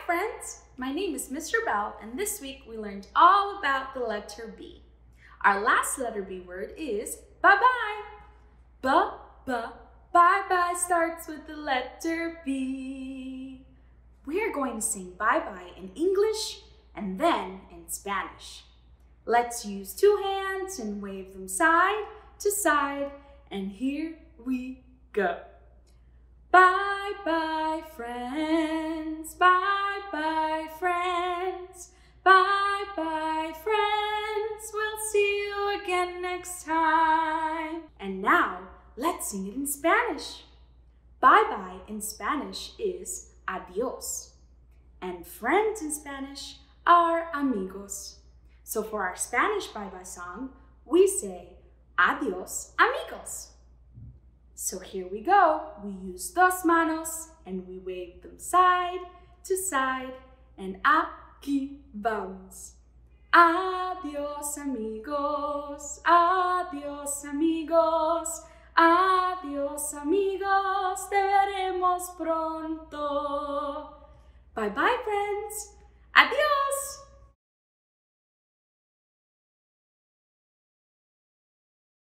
friends! My name is Miss Raulbel, and this week we learned all about the letter B. Our last letter B word is bye-bye. Bye-bye starts with the letter B. We are going to sing bye-bye in English and then in Spanish. Let's use two hands and wave them side to side, and here we go. Bye-bye, friends. Bye-bye, friends. Bye-bye, friends. We'll see you again next time. And now, let's sing it in Spanish. Bye-bye in Spanish is adios. And friends in Spanish are amigos. So for our Spanish bye-bye song, we say Adios Amigos. So here we go. We use dos manos and we wave them side to side, and aquí vamos. Adios amigos, adios amigos, adios amigos, te veremos pronto. Bye bye friends.